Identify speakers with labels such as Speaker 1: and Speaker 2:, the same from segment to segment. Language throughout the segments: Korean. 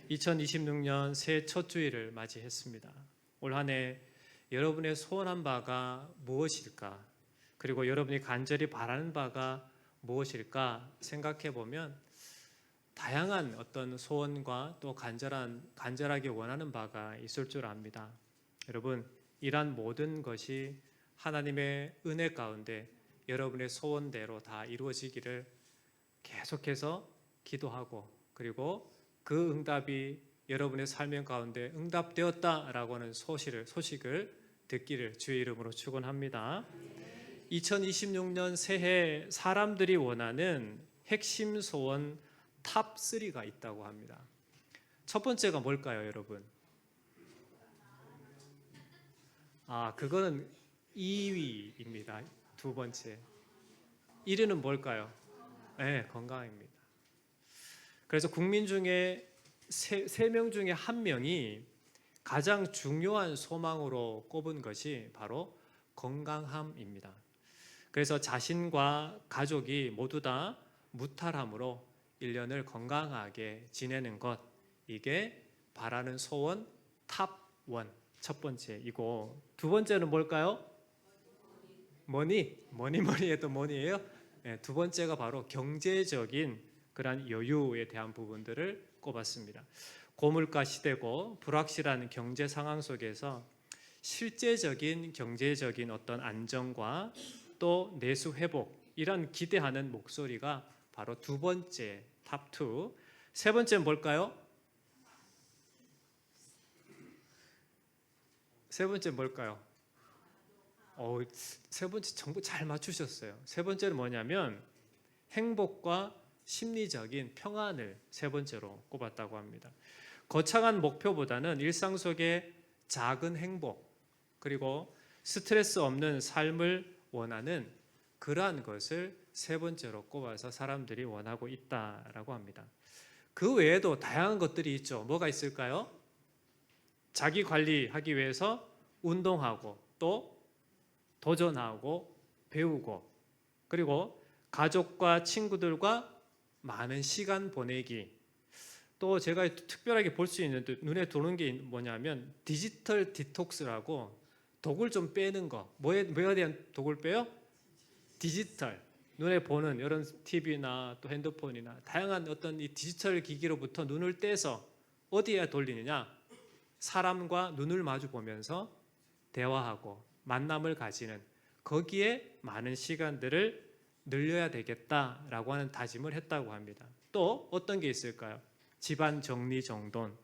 Speaker 1: 2026년 새해 첫 주일을 맞이했습니다. 올 한 해 여러분의 소원한 바가 무엇일까? 그리고 여러분이 간절히 바라는 바가 무엇일까 생각해 보면 다양한 어떤 소원과 또 간절하게 원하는 바가 있을 줄 압니다. 여러분, 이러한 모든 것이 하나님의 은혜 가운데 여러분의 소원대로 다 이루어지기를 계속해서 기도하고, 그리고 그 응답이 여러분의 삶의 가운데 응답되었다라고 하는 소식을 듣기를 주의 이름으로 축원합니다. 2026년 새해 사람들이 원하는 핵심 소원 탑3가 있다고 합니다. 첫 번째가 뭘까요, 여러분? 그거는 2위입니다. 두 번째. 1위는 뭘까요? 네, 건강입니다. 그래서 국민 중에 3명 중에 1명이 가장 중요한 소망으로 꼽은 것이 바로 건강함입니다. 그래서 자신과 가족이 모두 다 무탈함으로 1년을 건강하게 지내는 것, 이게 바라는 소원 탑1, 첫 번째이고, 두 번째는 뭘까요? 머니에도 머니예요. 네, 두 번째가 바로 경제적인 그러한 여유에 대한 부분들을 꼽았습니다. 고물가 시대고 불확실한 경제 상황 속에서 실제적인 경제적인 어떤 안정과 또 내수 회복, 이런 기대하는 목소리가 바로 두 번째 탑2. 세 번째는 뭘까요? 세 번째는 뭘까요? 세 번째 정보 잘 맞추셨어요. 세 번째는 뭐냐면 행복과 심리적인 평안을 세 번째로 꼽았다고 합니다. 거창한 목표보다는 일상 속의 작은 행복, 그리고 스트레스 없는 삶을 원하는 그러한 것을 세 번째로 꼽아서 사람들이 원하고 있다라고 합니다. 그 외에도 다양한 것들이 있죠. 뭐가 있을까요? 자기 관리하기 위해서 운동하고, 또 도전하고 배우고, 그리고 가족과 친구들과 많은 시간 보내기. 또 제가 특별하게 볼 수 있는 눈에 들어오는 게 뭐냐면 디지털 디톡스라고 독을 좀 빼는 거. 뭐에 대한 독을 빼요? 디지털. 눈에 보는 이런 TV나 또 핸드폰이나 다양한 어떤 이 디지털 기기로부터 눈을 떼서 어디에 돌리느냐? 사람과 눈을 마주 보면서 대화하고 만남을 가지는, 거기에 많은 시간들을 늘려야 되겠다라고 하는 다짐을 했다고 합니다. 또 어떤 게 있을까요? 집안 정리정돈,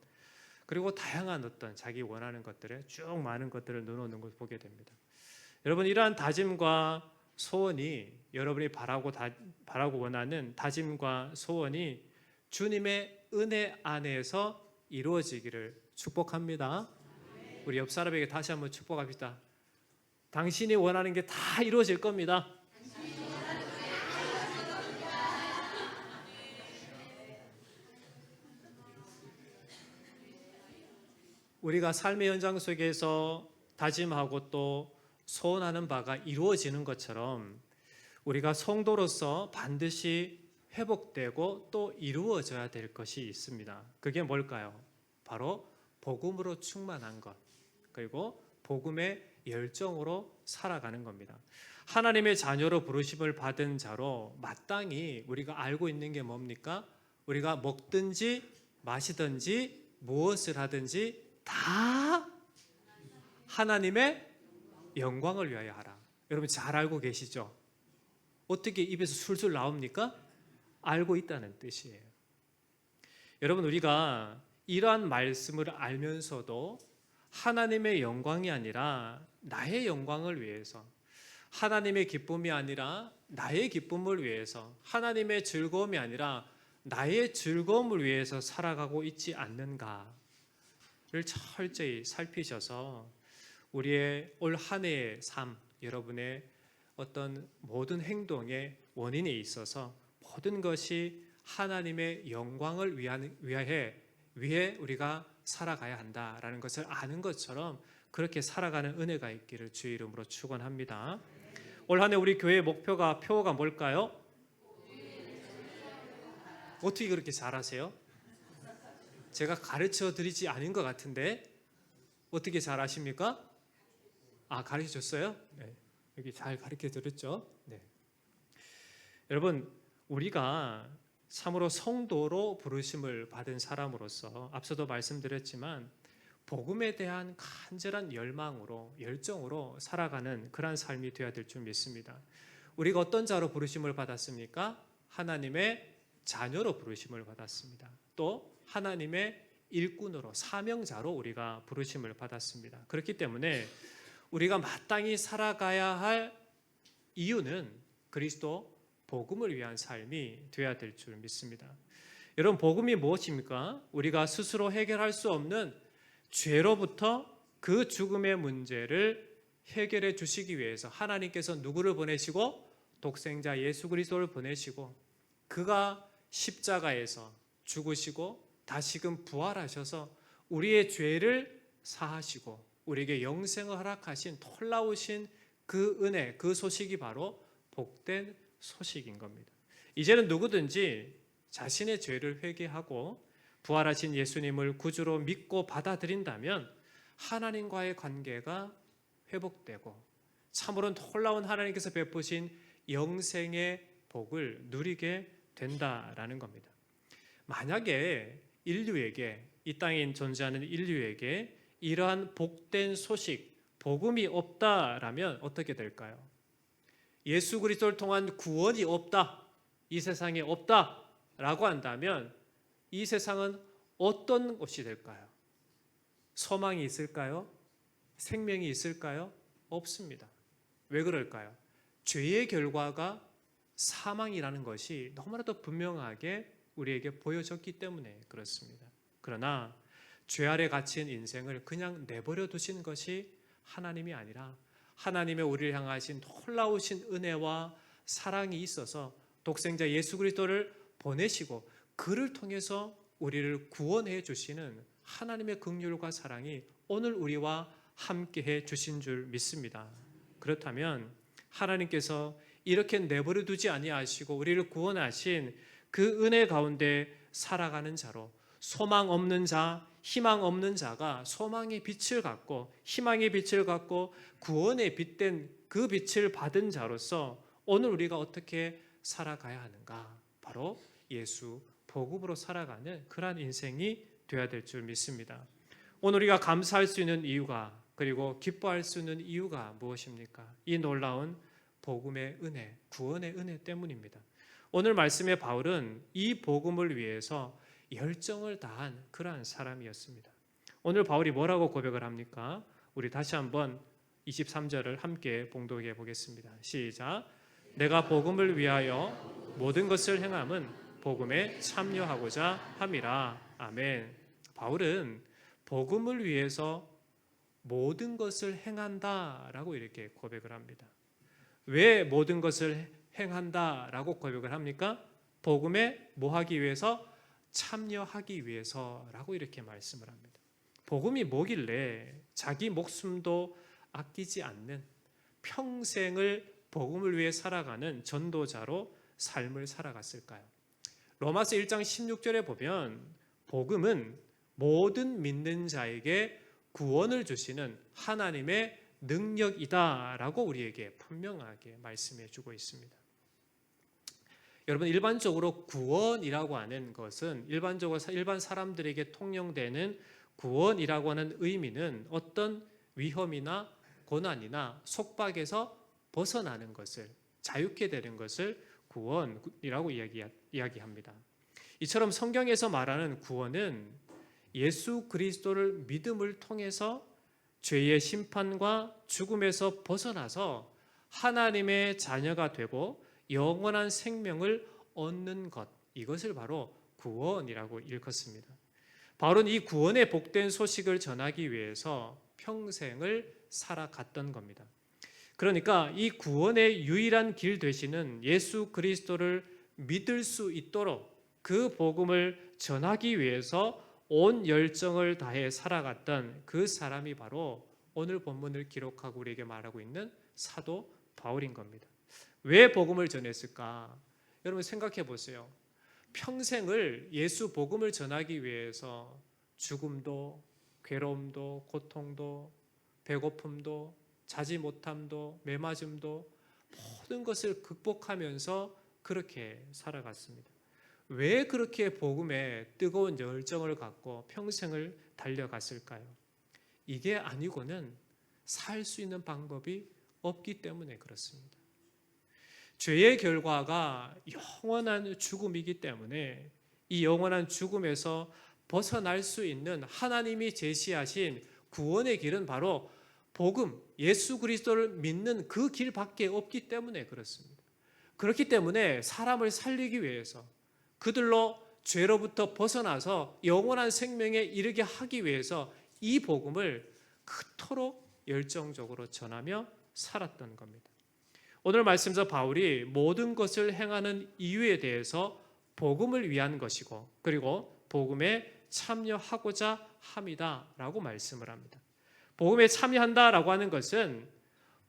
Speaker 1: 그리고 다양한 어떤 자기 원하는 것들에 쭉 많은 것들을 넣어놓는 것을 보게 됩니다. 여러분, 이러한 다짐과 소원이, 여러분이 바라고 원하는 다짐과 소원이 주님의 은혜 안에서 이루어지기를 축복합니다. 우리 옆 사람에게 다시 한번 축복합시다. 당신이 원하는 게 다 이루어질 겁니다. 우리가 삶의 현장 속에서 다짐하고 또 소원하는 바가 이루어지는 것처럼 우리가 성도로서 반드시 회복되고 또 이루어져야 될 것이 있습니다. 그게 뭘까요? 바로 복음으로 충만한 것, 그리고 복음의 열정으로 살아가는 겁니다. 하나님의 자녀로 부르심을 받은 자로 마땅히 우리가 알고 있는 게 뭡니까? 우리가 먹든지 마시든지 무엇을 하든지 다 하나님의 영광을 위하여 하라. 여러분 잘 알고 계시죠? 어떻게 입에서 술술 나옵니까? 알고 있다는 뜻이에요. 여러분, 우리가 이러한 말씀을 알면서도 하나님의 영광이 아니라 나의 영광을 위해서, 하나님의 기쁨이 아니라 나의 기쁨을 위해서, 하나님의 즐거움이 아니라 나의 즐거움을 위해서 살아가고 있지 않는가를 철저히 살피셔서 우리의 올 한 해의 삶, 여러분의 어떤 모든 행동의 원인에 있어서 모든 것이 하나님의 영광을 위해 우리가 살아가야 한다라는 것을 아는 것처럼 그렇게 살아가는 은혜가 있기를 주의 이름으로 축원합니다. 올 한 해 우리 교회의 표어가 뭘까요? 어떻게 그렇게 잘하세요? 제가 가르쳐 드리지 않은 것 같은데 어떻게 잘 아십니까? 가르쳐 줬어요? 네. 여기 잘 가르쳐 드렸죠? 네. 여러분, 우리가 참으로 성도로 부르심을 받은 사람으로서 앞서도 말씀드렸지만 복음에 대한 간절한 열망으로 열정으로 살아가는 그러한 삶이 되어야 될 줄 믿습니다. 우리가 어떤 자로 부르심을 받았습니까? 하나님의 자녀로 부르심을 받았습니다. 또 하나님의 일꾼으로 사명자로 우리가 부르심을 받았습니다. 그렇기 때문에 우리가 마땅히 살아가야 할 이유는 그리스도 복음을 위한 삶이 되어야 될 줄 믿습니다. 여러분, 복음이 무엇입니까? 우리가 스스로 해결할 수 없는 죄로부터 그 죽음의 문제를 해결해 주시기 위해서 하나님께서 누구를 보내시고 독생자 예수 그리스도를 보내시고 그가 십자가에서 죽으시고 다시금 부활하셔서 우리의 죄를 사하시고 우리에게 영생을 허락하신 놀라우신 그 은혜, 그 소식이 바로 복된 소식인 겁니다. 이제는 누구든지 자신의 죄를 회개하고 부활하신 예수님을 구주로 믿고 받아들인다면 하나님과의 관계가 회복되고 참으로 놀라운 하나님께서 베푸신 영생의 복을 누리게 된다라는 겁니다. 만약에 인류에게, 이 땅에 존재하는 인류에게 이러한 복된 소식, 복음이 없다라면 어떻게 될까요? 예수 그리스도를 통한 구원이 없다, 이 세상에 없다라고 한다면 이 세상은 어떤 곳이 될까요? 소망이 있을까요? 생명이 있을까요? 없습니다. 왜 그럴까요? 죄의 결과가 사망이라는 것이 너무나도 분명하게 우리에게 보여졌기 때문에 그렇습니다. 그러나 죄 아래 갇힌 인생을 그냥 내버려 두신 것이 하나님이 아니라 하나님의 우리를 향하신 놀라우신 은혜와 사랑이 있어서 독생자 예수 그리스도를 보내시고 그를 통해서 우리를 구원해 주시는 하나님의 긍휼과 사랑이 오늘 우리와 함께해 주신 줄 믿습니다. 그렇다면 하나님께서 이렇게 내버려 두지 아니하시고 우리를 구원하신 그 은혜 가운데 살아가는 자로 소망 없는 자, 희망 없는 자가 소망의 빛을 갖고 희망의 빛을 갖고 구원의 빛된 그 빛을 받은 자로서 오늘 우리가 어떻게 살아가야 하는가? 바로 예수 복음으로 살아가는 그러한 인생이 되어야 될 줄 믿습니다. 오늘 우리가 감사할 수 있는 이유가 그리고 기뻐할 수 있는 이유가 무엇입니까? 이 놀라운 복음의 은혜, 구원의 은혜 때문입니다. 오늘 말씀의 바울은 이 복음을 위해서 열정을 다한 그러한 사람이었습니다. 오늘 바울이 뭐라고 고백을 합니까? 우리 다시 한번 23절을 함께 봉독해 보겠습니다. 시작. 내가 복음을 위하여 모든 것을 행함은 복음에 참여하고자 함이라. 아멘. 바울은 복음을 위해서 모든 것을 행한다라고 이렇게 고백을 합니다. 왜 모든 것을 행한다라고 고백을 합니까? 복음에 뭐 하기 위해서? 참여하기 위해서라고 이렇게 말씀을 합니다. 복음이 뭐길래 자기 목숨도 아끼지 않는 평생을 복음을 위해 살아가는 전도자로 삶을 살아갔을까요? 로마서 1장 16절에 보면 복음은 모든 믿는 자에게 구원을 주시는 하나님의 능력이다라고 우리에게 분명하게 말씀해 주고 있습니다. 여러분, 일반적으로 구원이라고 하는 것은 일반 사람들에게 통용되는 구원이라고 하는 의미는 어떤 위험이나 고난이나 속박에서 벗어나는 것을, 자유케 되는 것을 구원이라고 이야기합니다. 이처럼 성경에서 말하는 구원은 예수 그리스도를 믿음을 통해서 죄의 심판과 죽음에서 벗어나서 하나님의 자녀가 되고 영원한 생명을 얻는 것, 이것을 바로 구원이라고 일컫습니다. 바울은 이 구원의 복된 소식을 전하기 위해서 평생을 살아갔던 겁니다. 그러니까 이 구원의 유일한 길 되시는 예수 그리스도를 믿을 수 있도록 그 복음을 전하기 위해서 온 열정을 다해 살아갔던 그 사람이 바로 오늘 본문을 기록하고 우리에게 말하고 있는 사도 바울인 겁니다. 왜 복음을 전했을까? 여러분 생각해 보세요. 평생을 예수 복음을 전하기 위해서 죽음도, 괴로움도, 고통도, 배고픔도, 자지 못함도, 매맞음도 모든 것을 극복하면서 그렇게 살아갔습니다. 왜 그렇게 복음에 뜨거운 열정을 갖고 평생을 달려갔을까요? 이게 아니고는 살 수 있는 방법이 없기 때문에 그렇습니다. 죄의 결과가 영원한 죽음이기 때문에 이 영원한 죽음에서 벗어날 수 있는 하나님이 제시하신 구원의 길은 바로 복음, 예수 그리스도를 믿는 그 길밖에 없기 때문에 그렇습니다. 그렇기 때문에 사람을 살리기 위해서 그들로 죄로부터 벗어나서 영원한 생명에 이르게 하기 위해서 이 복음을 그토록 열정적으로 전하며 살았던 겁니다. 오늘 말씀에서 바울이 모든 것을 행하는 이유에 대해서 복음을 위한 것이고 그리고 복음에 참여하고자 함이다라고 말씀을 합니다. 복음에 참여한다라고 하는 것은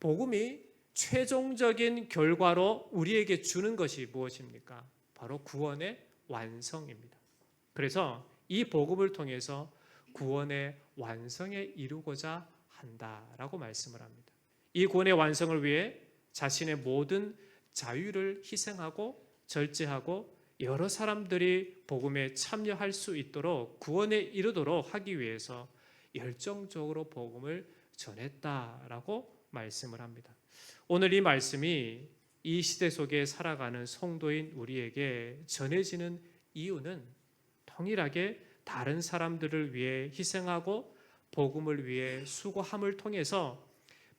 Speaker 1: 복음이 최종적인 결과로 우리에게 주는 것이 무엇입니까? 바로 구원의 완성입니다. 그래서 이 복음을 통해서 구원의 완성에 이루고자 한다라고 말씀을 합니다. 이 구원의 완성을 위해 자신의 모든 자유를 희생하고 절제하고 여러 사람들이 복음에 참여할 수 있도록 구원에 이르도록 하기 위해서 열정적으로 복음을 전했다라고 말씀을 합니다. 오늘 이 말씀이 이 시대 속에 살아가는 성도인 우리에게 전해지는 이유는 동일하게 다른 사람들을 위해 희생하고 복음을 위해 수고함을 통해서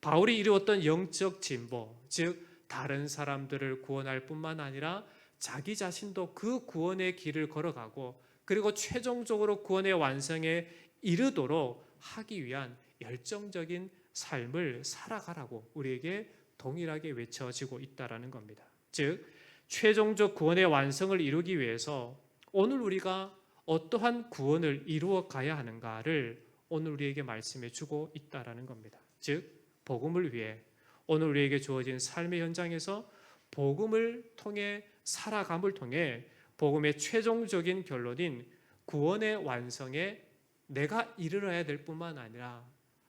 Speaker 1: 바울이 이루었던 영적 진보, 즉 다른 사람들을 구원할 뿐만 아니라 자기 자신도 그 구원의 길을 걸어가고 그리고 최종적으로 구원의 완성에 이르도록 하기 위한 열정적인 삶을 살아가라고 우리에게 동일하게 외쳐지고 있다라는 겁니다. 즉 최종적 구원의 완성을 이루기 위해서 오늘 우리가 어떠한 구원을 이루어 가야 하는가를 오늘 우리에게 말씀해 주고 있다라는 겁니다. 즉 복음을 위해 오늘 우리에게 주어진 삶의 현장에서 복음을 통해 살아감을 통해 복음의 최종적인 결론인 구원의 완성에 내가 이르러야 될 뿐만 아니라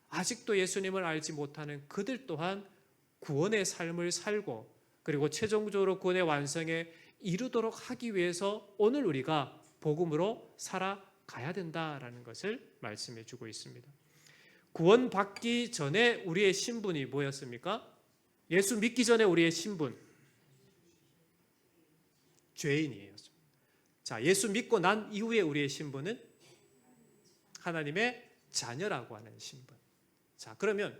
Speaker 1: 아직도 예수님을 알지 못하는 그들 또한 구원의 삶을 살고 그리고 최종적으로 구원의 완성에 이르도록 하기 위해서 오늘 우리가 복음으로 살아가야 된다라는 것을 말씀해 주고 있습니다. 구원받기 전에 우리의 신분이 뭐였습니까? 예수 믿기 전에 우리의 신분 죄인이에요. 자, 예수 믿고 난 이후에 우리의 신분은 하나님의 자녀라고 하는 신분. 자, 그러면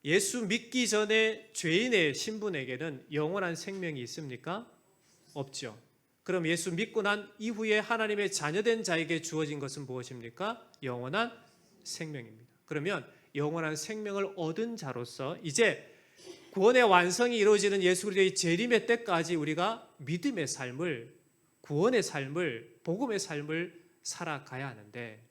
Speaker 1: 예수 믿기 전에 죄인의 신분에게는 영원한 생명이 있습니까? 없죠. 그럼 예수 믿고 난 이후에 하나님의 자녀된 자에게 주어진 것은 무엇입니까? 영원한 생명입니다. 그러면 영원한 생명을 얻은 자로서 이제 구원의 완성이 이루어지는 예수 그리스도의 재림의 때까지 우리가 믿음의 삶을, 구원의 삶을, 복음의 삶을 살아가야 하는데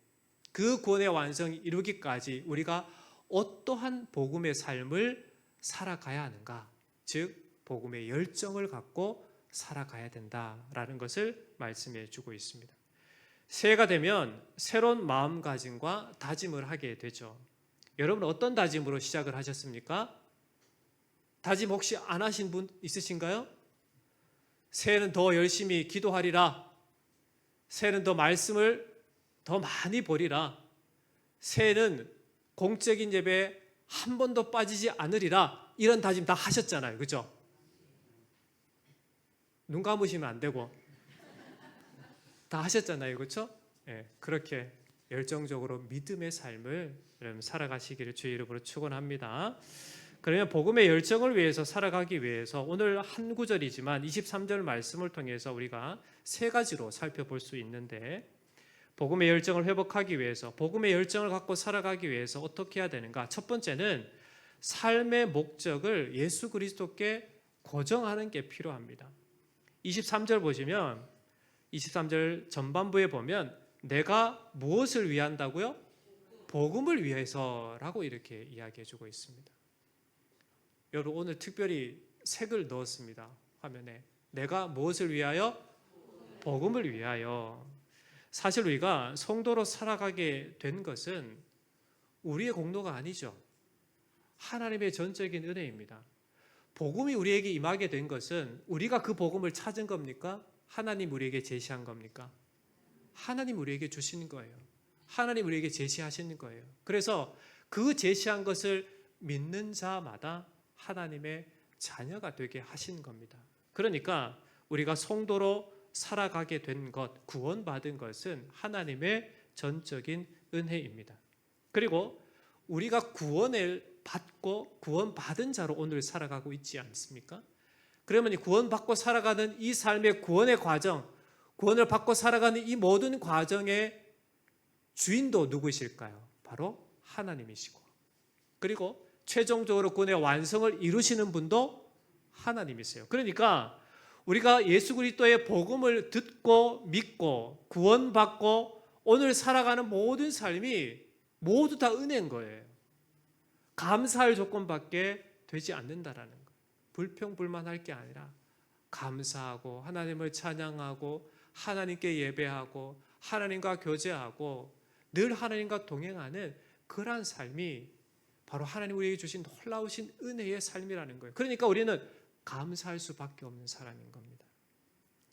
Speaker 1: 그 구원의 완성이 이루기까지 우리가 어떠한 복음의 삶을 살아가야 하는가? 즉 복음의 열정을 갖고 살아가야 된다라는 것을 말씀해 주고 있습니다. 새해가 되면 새로운 마음가짐과 다짐을 하게 되죠. 여러분 어떤 다짐으로 시작을 하셨습니까? 다짐 혹시 안 하신 분 있으신가요? 새해는 더 열심히 기도하리라. 새해는 더 말씀을 더 많이 보리라. 새해는 공적인 예배에 한 번도 빠지지 않으리라. 이런 다짐 다 하셨잖아요. 그죠? 눈 감으시면 안 되고 다 하셨잖아요. 그렇죠? 네, 그렇게 열정적으로 믿음의 삶을 여러분 살아가시기를 주의 이름으로 축원합니다. 그러면 복음의 열정을 위해서 살아가기 위해서 오늘 한 구절이지만 23절 말씀을 통해서 우리가 세 가지로 살펴볼 수 있는데 복음의 열정을 회복하기 위해서 복음의 열정을 갖고 살아가기 위해서 어떻게 해야 되는가? 첫 번째는 삶의 목적을 예수 그리스도께 고정하는 게 필요합니다. 23절 보시면 23절 전반부에 보면 내가 무엇을 위한다고요? 복음을 위해서라고 이렇게 이야기해 주고 있습니다. 여러분 오늘 특별히 색을 넣었습니다. 화면에 내가 무엇을 위하여? 복음을 위하여. 사실 우리가 성도로 살아가게 된 것은 우리의 공로가 아니죠. 하나님의 전적인 은혜입니다. 복음이 우리에게 임하게 된 것은 우리가 그 복음을 찾은 겁니까? 하나님 우리에게 제시한 겁니까? 하나님 우리에게 주신 거예요. 하나님 우리에게 제시하시는 거예요. 그래서 그 제시한 것을 믿는 자마다 하나님의 자녀가 되게 하신 겁니다. 그러니까 우리가 성도로 살아가게 된 것, 구원받은 것은 하나님의 전적인 은혜입니다. 그리고 우리가 구원을 받고 구원받은 자로 오늘 살아가고 있지 않습니까? 그러면 이 구원받고 살아가는 이 삶의 구원의 과정, 구원을 받고 살아가는 이 모든 과정의 주인도 누구실까요? 바로 하나님이시고, 그리고 최종적으로 구원의 완성을 이루시는 분도 하나님이세요. 그러니까 우리가 예수 그리스도의 복음을 듣고 믿고 구원받고 오늘 살아가는 모든 삶이 모두 다 은혜인 거예요. 감사할 조건밖에 되지 않는다라는 거예요. 불평불만할 게 아니라 감사하고 하나님을 찬양하고 하나님께 예배하고 하나님과 교제하고 늘 하나님과 동행하는 그러한 삶이 바로 하나님 우리에게 주신 놀라우신 은혜의 삶이라는 거예요. 그러니까 우리는 감사할 수밖에 없는 사람인 겁니다.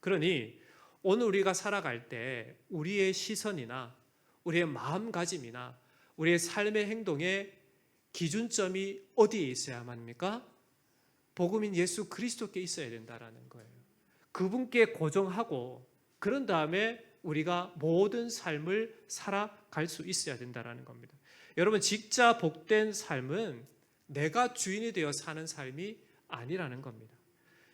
Speaker 1: 그러니 오늘 우리가 살아갈 때 우리의 시선이나 우리의 마음가짐이나 우리의 삶의 행동의 기준점이 어디에 있어야만 합니까? 복음인 예수 그리스도께 있어야 된다라는 거예요. 그분께 고정하고 그런 다음에 우리가 모든 삶을 살아갈 수 있어야 된다라는 겁니다. 여러분, 진짜 복된 삶은 내가 주인이 되어 사는 삶이 아니라는 겁니다.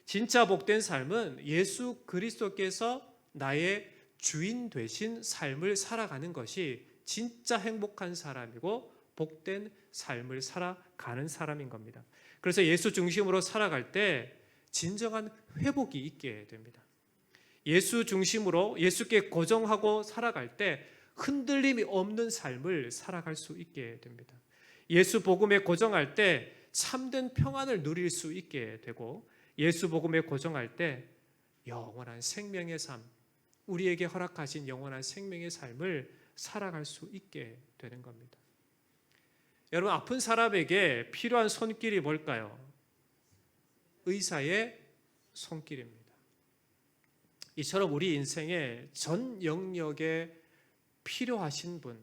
Speaker 1: 진짜 복된 삶은 예수 그리스도께서 나의 주인 되신 삶을 살아가는 것이 진짜 행복한 사람이고 복된 삶을 살아가는 사람인 겁니다. 그래서 예수 중심으로 살아갈 때 진정한 회복이 있게 됩니다. 예수 중심으로 예수께 고정하고 살아갈 때 흔들림이 없는 삶을 살아갈 수 있게 됩니다. 예수 복음에 고정할 때 참된 평안을 누릴 수 있게 되고 예수 복음에 고정할 때 영원한 생명의 삶, 우리에게 허락하신 영원한 생명의 삶을 살아갈 수 있게 되는 겁니다. 여러분, 아픈 사람에게 필요한 손길이 뭘까요? 의사의 손길입니다. 이처럼 우리 인생의 전 영역에 필요하신 분,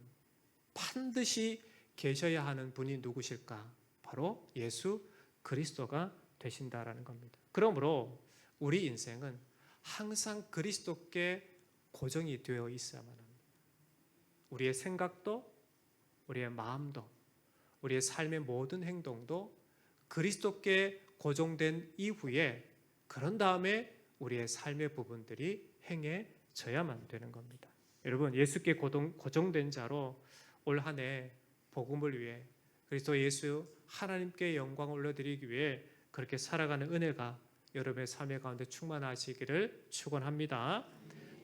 Speaker 1: 반드시 계셔야 하는 분이 누구실까? 바로 예수 그리스도가 되신다라는 겁니다. 그러므로 우리 인생은 항상 그리스도께 고정이 되어 있어야만 합니다. 우리의 생각도, 우리의 마음도, 우리의 삶의 모든 행동도 그리스도께 고정된 이후에 그런 다음에 우리의 삶의 부분들이 행해져야만 되는 겁니다. 여러분, 예수께 고정된 자로 올 한 해 복음을 위해 그리스도 예수 하나님께 영광을 올려드리기 위해 그렇게 살아가는 은혜가 여러분의 삶의 가운데 충만하시기를 축원합니다.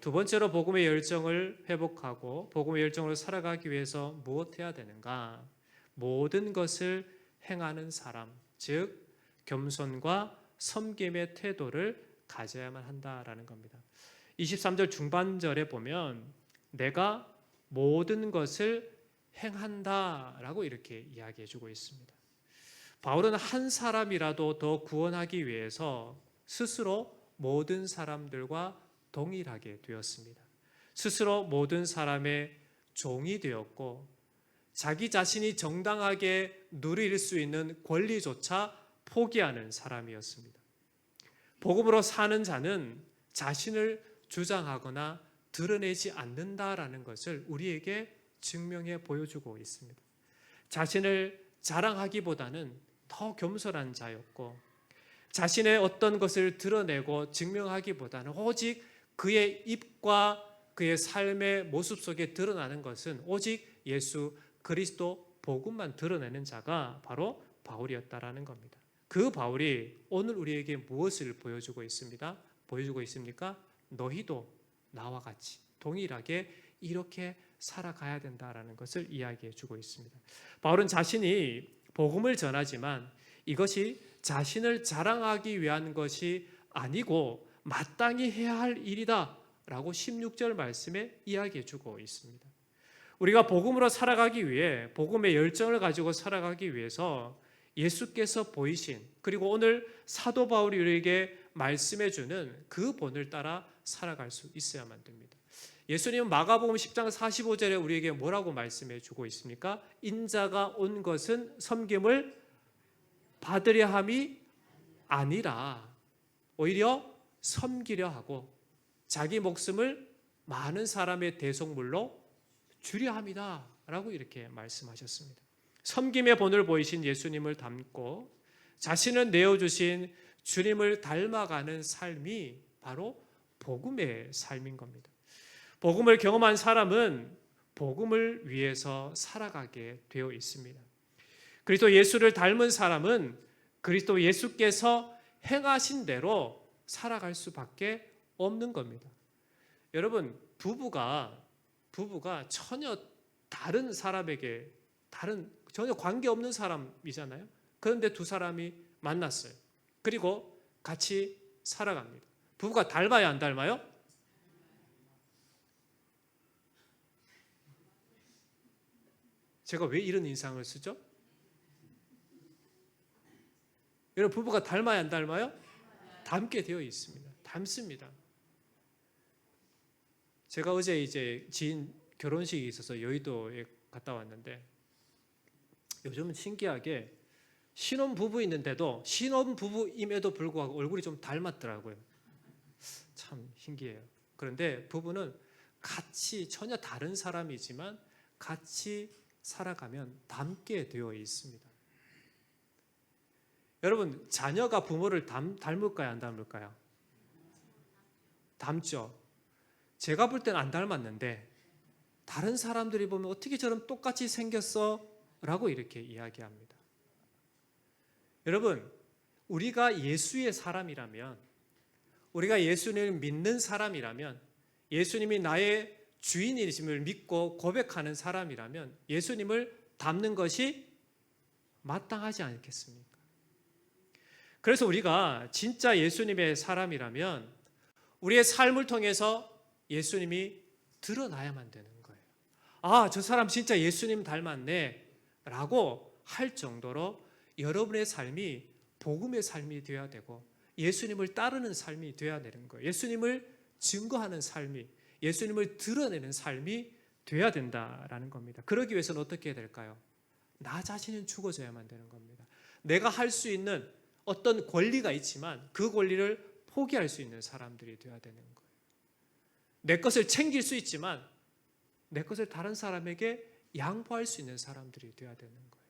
Speaker 1: 두 번째로 복음의 열정을 회복하고 복음의 열정으로 살아가기 위해서 무엇 해야 되는가? 모든 것을 행하는 사람, 즉 겸손과 섬김의 태도를 가져야만 한다라는 겁니다. 23절 중반절에 보면 내가 모든 것을 행한다라고 이렇게 이야기해 주고 있습니다. 바울은 한 사람이라도 더 구원하기 위해서 스스로 모든 사람들과 동일하게 되었습니다. 스스로 모든 사람의 종이 되었고 자기 자신이 정당하게 누릴 수 있는 권리조차 포기하는 사람이었습니다. 복음으로 사는 자는 자신을 주장하거나 드러내지 않는다라는 것을 우리에게 증명해 보여주고 있습니다. 자신을 자랑하기보다는 더 겸손한 자였고 자신의 어떤 것을 드러내고 증명하기보다는 오직 그의 입과 그의 삶의 모습 속에 드러나는 것은 오직 예수 그리스도 복음만 드러내는 자가 바로 바울이었다라는 겁니다. 그 바울이 오늘 우리에게 무엇을 보여주고 있습니다? 보여주고 있습니까? 너희도 나와 같이 동일하게 이렇게 살아가야 된다라는 것을 이야기해 주고 있습니다. 바울은 자신이 복음을 전하지만 이것이 자신을 자랑하기 위한 것이 아니고 마땅히 해야 할 일이다 라고 16절 말씀에 이야기해 주고 있습니다. 우리가 복음으로 살아가기 위해, 복음의 열정을 가지고 살아가기 위해서 예수께서 보이신, 그리고 오늘 사도 바울이 우리에게 말씀해 주는 그 본을 따라 살아갈 수 있어야만 됩니다. 예수님은 마가복음 10장 45절에 우리에게 뭐라고 말씀해 주고 있습니까? 인자가 온 것은 섬김을 받으려 함이 아니라 오히려 섬기려 하고 자기 목숨을 많은 사람의 대속물로 주려 함이다 라고 이렇게 말씀하셨습니다. 섬김의 본을 보이신 예수님을 닮고 자신을 내어주신 주님을 닮아가는 삶이 바로 복음의 삶인 겁니다. 복음을 경험한 사람은 복음을 위해서 살아가게 되어 있습니다. 그리스도 예수를 닮은 사람은 그리스도 예수께서 행하신 대로 살아갈 수밖에 없는 겁니다. 여러분, 부부가 전혀 다른 사람에게 전혀 관계없는 사람이잖아요. 그런데 두 사람이 만났어요. 그리고 같이 살아갑니다. 부부가 닮아야 안 닮아요? 제가 왜 이런 인상을 쓰죠? 여러분, 부부가 닮아야 안 닮아요? 닮게 되어 있습니다. 닮습니다. 제가 어제 이제 지인 결혼식이 있어서 여의도에 갔다 왔는데 요즘은 신기하게 신혼부부 있는데도 신혼부부임에도 불구하고 얼굴이 좀 닮았더라고요. 참 신기해요. 그런데 부부는 같이 전혀 다른 사람이지만 같이 살아가면 닮게 되어 있습니다. 여러분, 자녀가 부모를 닮을까요? 안 닮을까요? 닮죠. 제가 볼 때는 안 닮았는데 다른 사람들이 보면 어떻게 저런 똑같이 생겼어? 라고 이렇게 이야기합니다. 여러분, 우리가 예수의 사람이라면, 우리가 예수님을 믿는 사람이라면, 예수님이 나의 주인이심을 믿고 고백하는 사람이라면 예수님을 닮는 것이 마땅하지 않겠습니까? 그래서 우리가 진짜 예수님의 사람이라면 우리의 삶을 통해서 예수님이 드러나야만 되는 거예요. 아, 저 사람 진짜 예수님 닮았네 라고 할 정도로 여러분의 삶이 복음의 삶이 되어야 되고 예수님을 따르는 삶이 되어야 되는 거예요. 예수님을 증거하는 삶이, 예수님을 드러내는 삶이 되어야 된다라는 겁니다. 그러기 위해서는 어떻게 해야 될까요? 나 자신은 죽어져야만 되는 겁니다. 내가 할 수 있는 어떤 권리가 있지만 그 권리를 포기할 수 있는 사람들이 되어야 되는 거예요. 내 것을 챙길 수 있지만 내 것을 다른 사람에게 양보할 수 있는 사람들이 되어야 되는 거예요.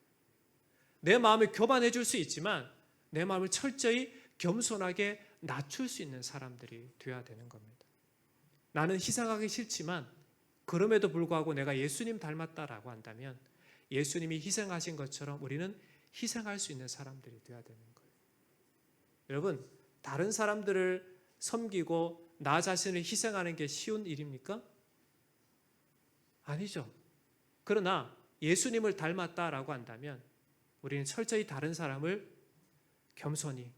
Speaker 1: 내 마음을 교만해 줄 수 있지만 내 마음을 철저히 겸손하게 낮출 수 있는 사람들이 되어야 되는 겁니다. 나는 희생하기 싫지만 그럼에도 불구하고 내가 예수님 닮았다라고 한다면 예수님이 희생하신 것처럼 우리는 희생할 수 있는 사람들이 되어야 되는 거예요. 여러분, 다른 사람들을 섬기고 나 자신을 희생하는 게 쉬운 일입니까? 아니죠. 그러나 예수님을 닮았다라고 한다면 우리는 철저히 다른 사람을 겸손히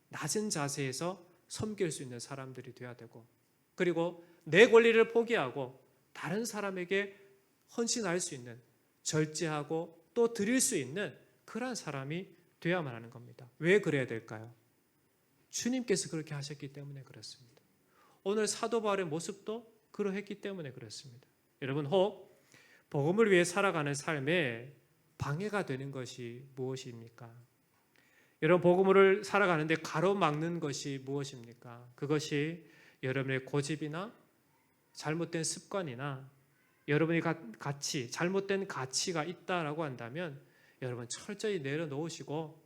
Speaker 1: 낮은 자세에서 섬길 수 있는 사람들이 되어야 되고, 그리고 내 권리를 포기하고 다른 사람에게 헌신할 수 있는, 절제하고 또 드릴 수 있는 그러한 사람이 되어야만 하는 겁니다. 왜 그래야 될까요? 주님께서 그렇게 하셨기 때문에 그렇습니다. 오늘 사도 바울의 모습도 그러했기 때문에 그렇습니다. 여러분, 혹 복음을 위해 살아가는 삶에 방해가 되는 것이 무엇입니까? 여러분, 복음을 살아가는데 가로막는 것이 무엇입니까? 그것이 여러분의 고집이나 잘못된 습관이나 여러분이 가치, 잘못된 가치가 있다라고 한다면 여러분 철저히 내려놓으시고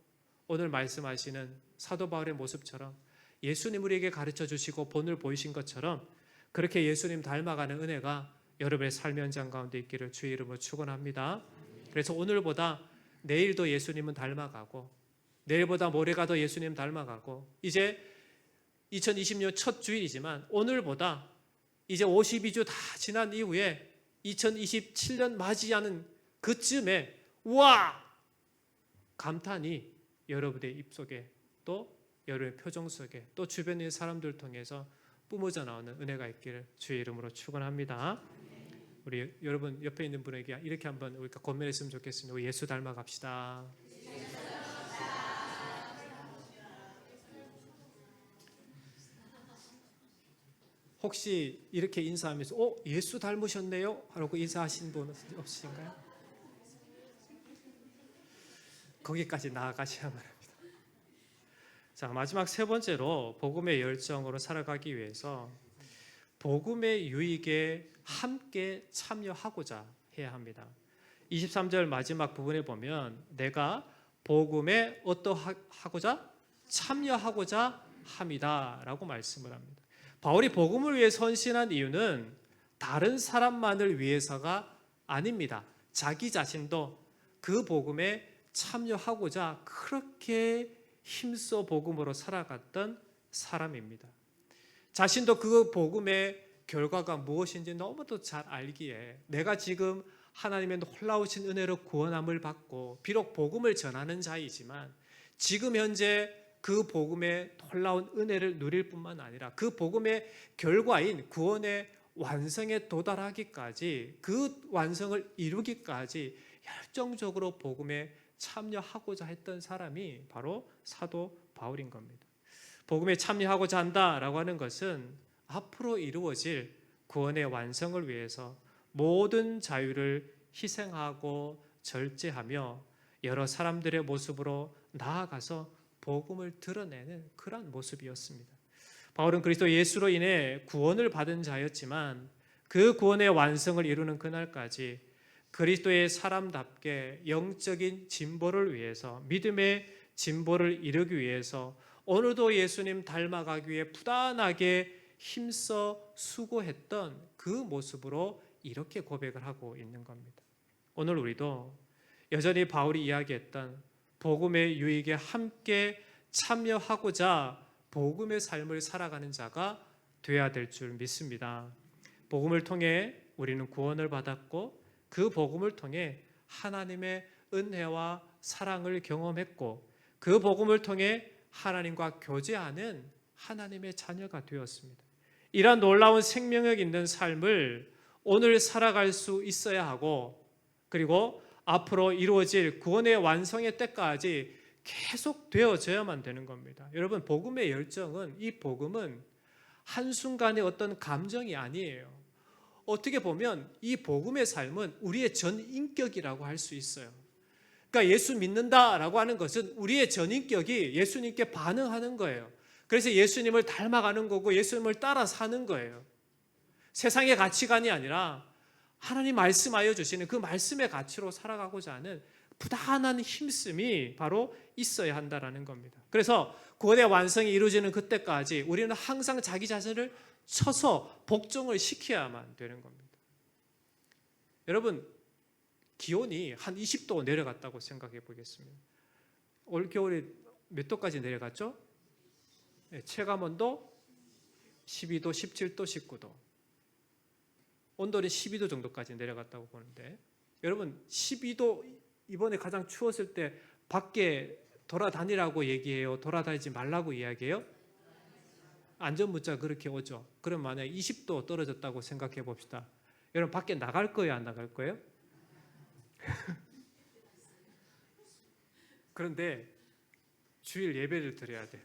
Speaker 1: 오늘 말씀하시는 사도 바울의 모습처럼 예수님 우리에게 가르쳐 주시고 본을 보이신 것처럼 그렇게 예수님 닮아가는 은혜가 여러분의 삶의 현장 가운데 있기를 주의 이름으로 축원합니다. 그래서 오늘보다 내일도 예수님은 닮아가고 내일보다 모레가 더 예수님 닮아가고 이제 2020년 첫 주일이지만 오늘보다 이제 52주 다 지난 이후에 2027년 맞이하는 그쯤에 우와! 감탄이 여러분의 입속에 또 여러분의 표정 속에 또 주변의 사람들 통해서 뿜어져 나오는 은혜가 있기를 주의 이름으로 축원합니다. 우리 여러분 옆에 있는 분에게 이렇게 한번 우리가 권면했으면 좋겠습니다. 우리 예수 닮아 갑시다. 혹시 이렇게 인사하면서 예수 닮으셨네요? 하고 인사하신 분 없으신가요? 거기까지 나아가셔야만 합니다. 자, 마지막 세 번째로 복음의 열정으로 살아가기 위해서 복음의 유익에 함께 참여하고자 해야 합니다. 23절 마지막 부분에 보면 내가 복음에 어떠하고자 참여하고자 함이다 라고 말씀을 합니다. 바울이 복음을 위해 헌신한 이유는 다른 사람만을 위해서가 아닙니다. 자기 자신도 그 복음에 참여하고자 그렇게 힘써 복음으로 살아갔던 사람입니다. 자신도 그 복음의 결과가 무엇인지 너무도 잘 알기에 내가 지금 하나님의 놀라우신 은혜로 구원함을 받고 비록 복음을 전하는 자이지만 지금 현재 그 복음의 놀라운 은혜를 누릴 뿐만 아니라 그 복음의 결과인 구원의 완성에 도달하기까지 그 완성을 이루기까지 열정적으로 복음에 참여하고자 했던 사람이 바로 사도 바울인 겁니다. 복음에 참여하고자 한다라고 하는 것은 앞으로 이루어질 구원의 완성을 위해서 모든 자유를 희생하고 절제하며 여러 사람들의 모습으로 나아가서 복음을 드러내는 그러한 모습이었습니다. 바울은 그리스도 예수로 인해 구원을 받은 자였지만 그 구원의 완성을 이루는 그날까지 그리스도의 사람답게 영적인 진보를 위해서 믿음의 진보를 이루기 위해서 오늘도 예수님 닮아가기 위해 부단하게 힘써 수고했던 그 모습으로 이렇게 고백을 하고 있는 겁니다. 오늘 우리도 여전히 바울이 이야기했던 복음의 유익에 함께 참여하고자 복음의 삶을 살아가는 자가 되어야 될 줄 믿습니다. 복음을 통해 우리는 구원을 받았고 그 복음을 통해 하나님의 은혜와 사랑을 경험했고 그 복음을 통해 하나님과 교제하는 하나님의 자녀가 되었습니다. 이러한 놀라운 생명력 있는 삶을 오늘 살아갈 수 있어야 하고 그리고 앞으로 이루어질 구원의 완성의 때까지 계속 되어져야만 되는 겁니다. 여러분 복음의 열정은 이 복음은 한순간의 어떤 감정이 아니에요. 어떻게 보면 이 복음의 삶은 우리의 전 인격이라고 할 수 있어요. 그러니까 예수 믿는다라고 하는 것은 우리의 전 인격이 예수님께 반응하는 거예요. 그래서 예수님을 닮아가는 거고 예수님을 따라 사는 거예요. 세상의 가치관이 아니라 하나님 말씀하여 주시는 그 말씀의 가치로 살아가고자 하는 부단한 힘씀이 바로 있어야 한다라는 겁니다. 그래서 구원의 완성이 이루어지는 그때까지 우리는 항상 자기 자신을 쳐서 복종을 시켜야만 되는 겁니다. 여러분 기온이 한 20도 내려갔다고 생각해 보겠습니다. 올 겨울에 몇 도까지 내려갔죠? 체감온도 12도, 17도, 19도. 온도는 12도 정도까지 내려갔다고 보는데 여러분 12도 이번에 가장 추웠을 때 밖에 돌아다니라고 얘기해요? 돌아다니지 말라고 이야기해요? 안전문자 그렇게 오죠. 그럼 만약에 20도 떨어졌다고 생각해 봅시다. 여러분 밖에 나갈 거예요? 안 나갈 거예요? 그런데 주일 예배를 드려야 돼요.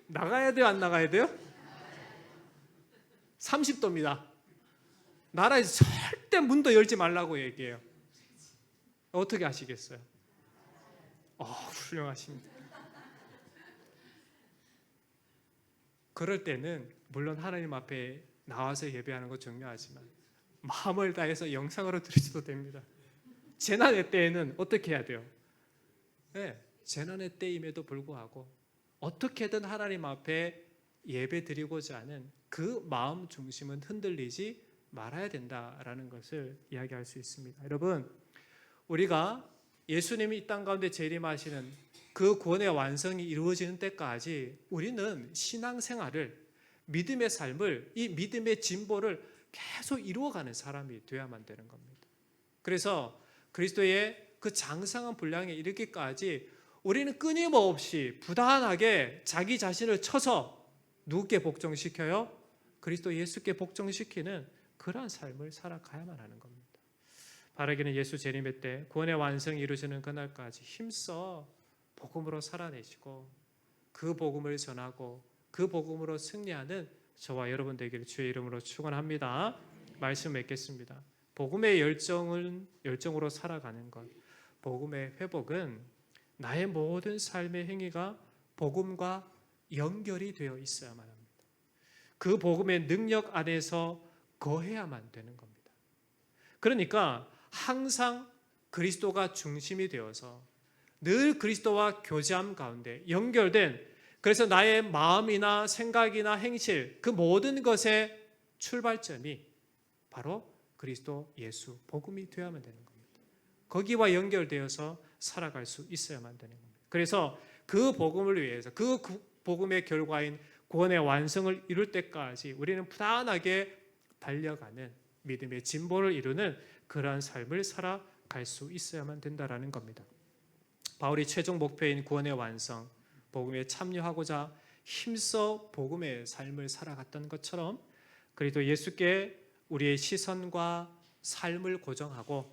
Speaker 1: 나가야 돼요? 안 나가야 돼요? 30도입니다. 나라에서 절대 문도 열지 말라고 얘기해요. 어떻게 하시겠어요? 훌륭하십니다. 그럴 때는 물론 하나님 앞에 나와서 예배하는 거 중요하지만 마음을 다해서 영상으로 드리셔도 됩니다. 재난의 때에는 어떻게 해야 돼요? 네, 재난의 때임에도 불구하고 어떻게든 하나님 앞에 예배 드리고자 하는 그 마음 중심은 흔들리지 말아야 된다라는 것을 이야기할 수 있습니다. 여러분 우리가 예수님이 이 땅 가운데 재림하시는 그 구원의 완성이 이루어지는 때까지 우리는 신앙생활을 믿음의 삶을 이 믿음의 진보를 계속 이루어가는 사람이 되어야만 되는 겁니다. 그래서 그리스도의 그 장성한 분량에 이르기까지 우리는 끊임없이 부단하게 자기 자신을 쳐서 누구께 복종시켜요? 그리스도 예수께 복종시키는 그러한 삶을 살아가야만 하는 겁니다. 바라기는 예수 재림의 때 구원의 완성이 이루어지는 그날까지 힘써 복음으로 살아내시고 그 복음을 전하고 그 복음으로 승리하는 저와 여러분 되기를 주의 이름으로 축원합니다. 말씀 맺겠습니다. 복음의 열정으로 살아가는 것, 복음의 회복은 나의 모든 삶의 행위가 복음과 연결이 되어 있어야만 합니다. 그 복음의 능력 안에서 거해야만 되는 겁니다. 그러니까 항상 그리스도가 중심이 되어서 늘 그리스도와 교제함 가운데 연결된, 그래서 나의 마음이나 생각이나 행실 그 모든 것의 출발점이 바로 그리스도 예수 복음이 되어야만 되는 겁니다. 거기와 연결되어서 살아갈 수 있어야만 되는 겁니다. 그래서 그 복음을 위해서 그 복음의 결과인 구원의 완성을 이룰 때까지 우리는 부단하게 달려가는 믿음의 진보를 이루는 그러한 삶을 살아갈 수 있어야만 된다라는 겁니다. 바울이 최종 목표인 구원의 완성, 복음에 참여하고자 힘써 복음의 삶을 살아갔던 것처럼 그리고 예수께 우리의 시선과 삶을 고정하고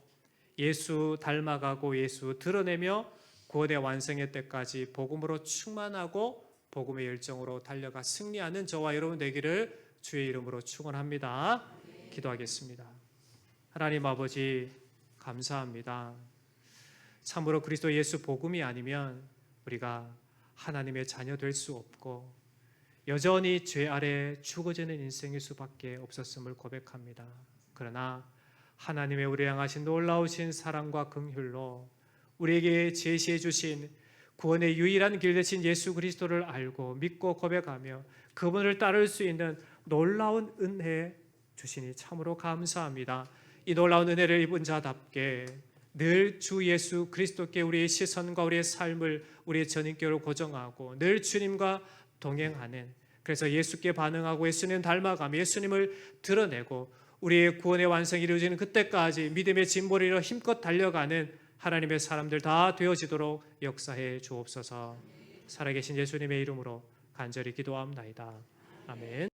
Speaker 1: 예수 닮아가고 예수 드러내며 구원의 완성의 때까지 복음으로 충만하고 복음의 열정으로 달려가 승리하는 저와 여러분 되기를 주의 이름으로 축원합니다. 기도하겠습니다. 하나님 아버지 감사합니다. 참으로 그리스도 예수 복음이 아니면 우리가 하나님의 자녀 될 수 없고 여전히 죄 아래 죽어지는 인생일 수밖에 없었음을 고백합니다. 그러나 하나님의 우리 향하신 놀라우신 사랑과 긍휼로 우리에게 제시해 주신 구원의 유일한 길 대신 예수 그리스도를 알고 믿고 고백하며 그분을 따를 수 있는 놀라운 은혜 주시니 참으로 감사합니다. 이 놀라운 은혜를 입은 자답게 늘 주 예수 그리스도께 우리의 시선과 우리의 삶을 우리의 전인격으로 고정하고 늘 주님과 동행하는, 그래서 예수께 반응하고 예수님 닮아가며 예수님을 드러내고 우리의 구원의 완성이 이루어지는 그때까지 믿음의 진보를 이루어 힘껏 달려가는 하나님의 사람들 다 되어지도록 역사해 주옵소서. 살아계신 예수님의 이름으로 간절히 기도합나이다. 아멘.